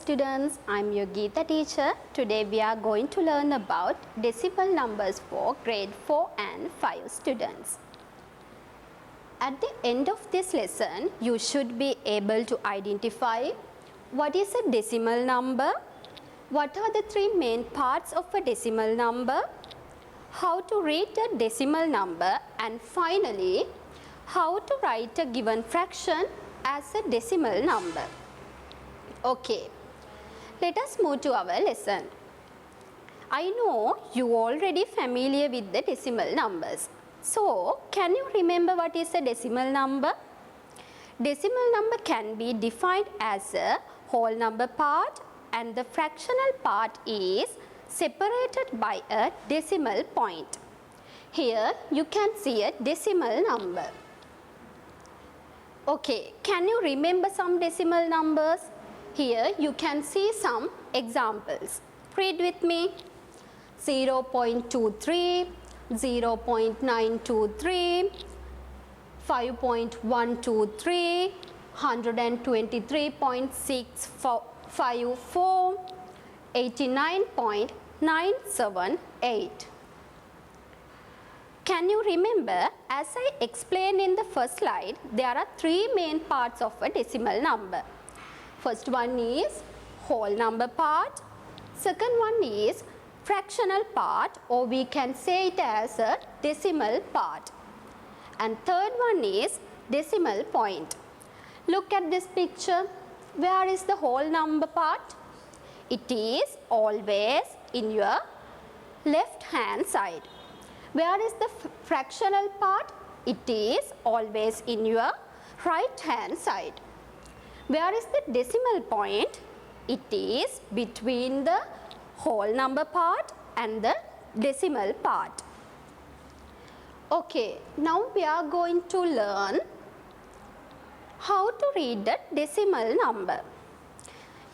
students, I'm your Geeta teacher. Today we are going to learn about decimal numbers for grade 4 and 5 students. At the end of this lesson, you should be able to identify what is a decimal number, what are the three main parts of a decimal number, how to read a decimal number, and finally, how to write a given fraction as a decimal number. Okay, let us move to our lesson. I know you already familiar with the decimal numbers. So, can you remember what is a decimal number? Decimal number can be defined as a whole number part and the fractional part is separated by a decimal point. Here you can see a decimal number. Okay, can you remember some decimal numbers? Here you can see some examples. Read with me. 0.23, 0.923, 5.123, 123.654, 89.978. Can you remember, as I explained in the first slide, there are three main parts of a decimal number. First one is whole number part, second one is fractional part, or we can say it as a decimal part, and third one is decimal point. Look at this picture. Where is the whole number part? It is always in your left hand side. Where is the fractional part? It is always in your right hand side. Where is the decimal point? It is between the whole number part and the decimal part. Okay, now we are going to learn how to read the decimal number.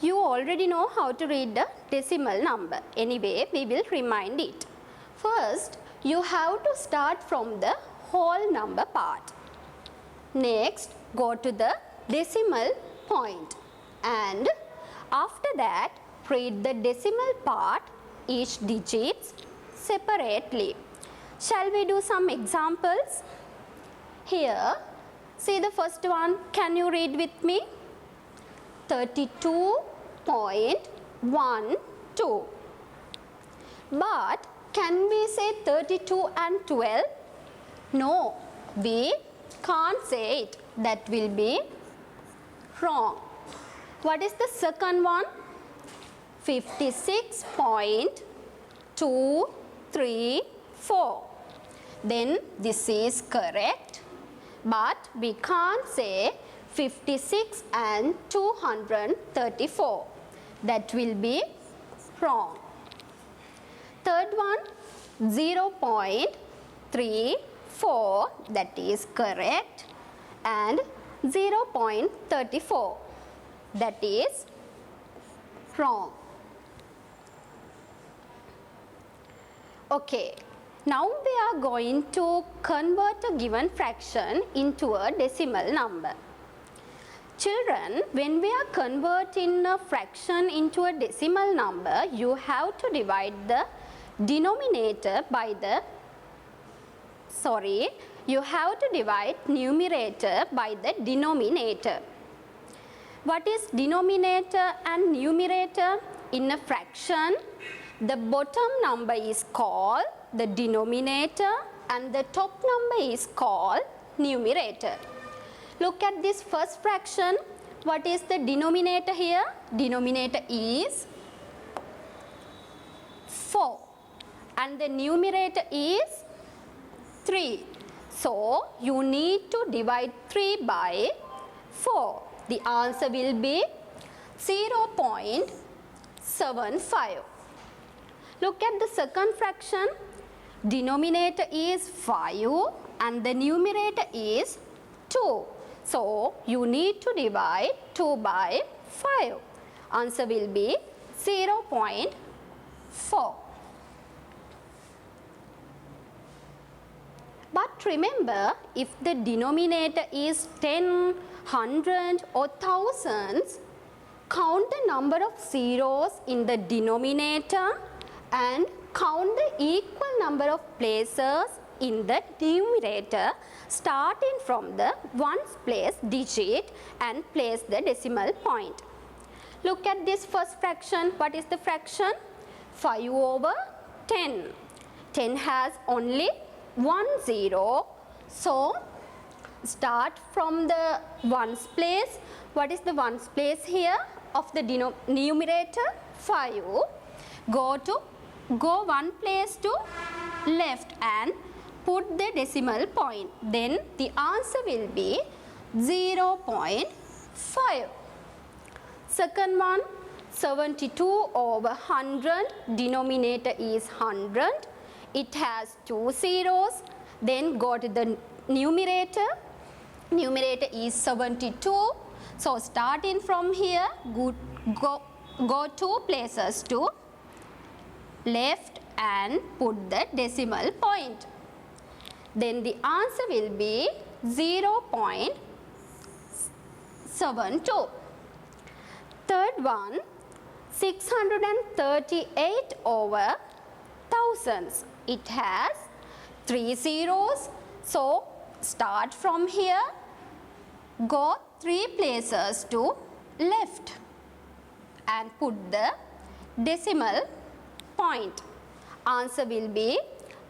You already know how to read the decimal number. Anyway, we will remind it. First, you have to start from the whole number part. Next, go to the decimal point, and after that read the decimal part, each digits separately. Shall we do some examples? Here, see the first one. Can you read with me? 32.12. But can we say 32 and 12? No, we can't say it. That will be wrong. What is the second one? 56.234. Then this is correct, but we can't say 56 and 234. That will be wrong. Third one, 0.34. That is correct, and 0.34. That is wrong. Okay, now we are going to convert a given fraction into a decimal number. Children, when we are converting a fraction into a decimal number, you have to divide the denominator by the you have to divide numerator by the denominator. What is denominator and numerator? In a fraction, the bottom number is called the denominator and the top number is called numerator. Look at this first fraction. What is the denominator here? Denominator is 4 and the numerator is 3. So, you need to divide 3 by 4. The answer will be 0.75. Look at the second fraction. Denominator is 5 and the numerator is 2. So, you need to divide 2 by 5. Answer will be 0.4. But remember, if the denominator is 10, 100 or thousands, count the number of zeros in the denominator and count the equal number of places in the numerator starting from the ones place digit and place the decimal point. Look at this first fraction. What is the fraction? 5 over 10. 10 has only one zero. So, start from the ones place. What is the ones place here of the numerator? 5. Go one place to left and put the decimal point. Then the answer will be 0.5. Second one, 72 over 100, denominator is 100. It has two zeros. Then go to the numerator. Numerator is 72. So starting from here, go two places to left and put the decimal point. Then the answer will be 0.72. Third one, 638 over thousands. It has three zeros. So start from here, go three places to left and put the decimal point. Answer will be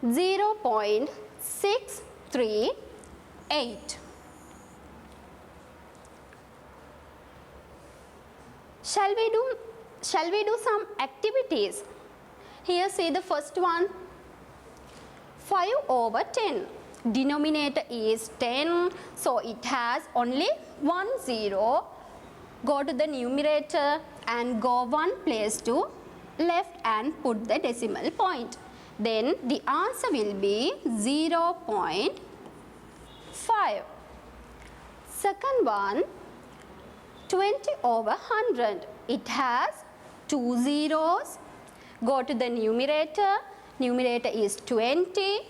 0.638. Shall we do some activities? Here see the first one. 5 over 10. Denominator is 10. So it has only one zero. Go to the numerator and go one place to left and put the decimal point. Then the answer will be 0.5. Second one, 20 over 100. It has two zeros. Go to the numerator. Numerator is 20.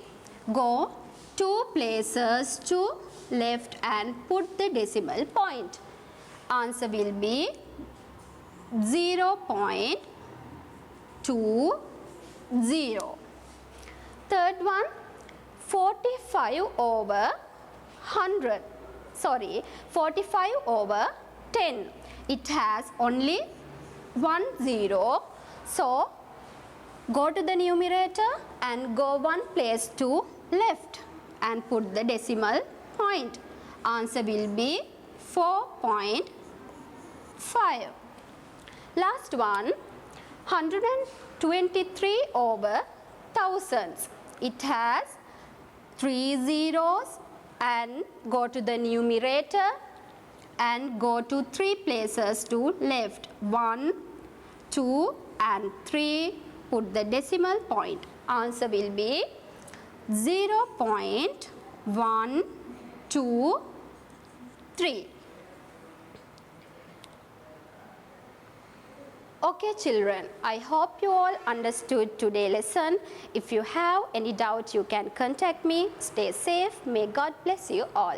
Go two places to left and put the decimal point. Answer will be 0.20. Third one, 45 over 100. 45 over 10. It has only one zero. So go to the numerator and go one place to left and put the decimal point. Answer will be 4.5. Last one, 123 over thousands. It has three zeros and go to the numerator and go to three places to left. 1, 2 and 3. Put the decimal point. Answer will be 0.123. Okay children, I hope you all understood today's lesson. If you have any doubt, you can contact me. Stay safe. May God bless you all.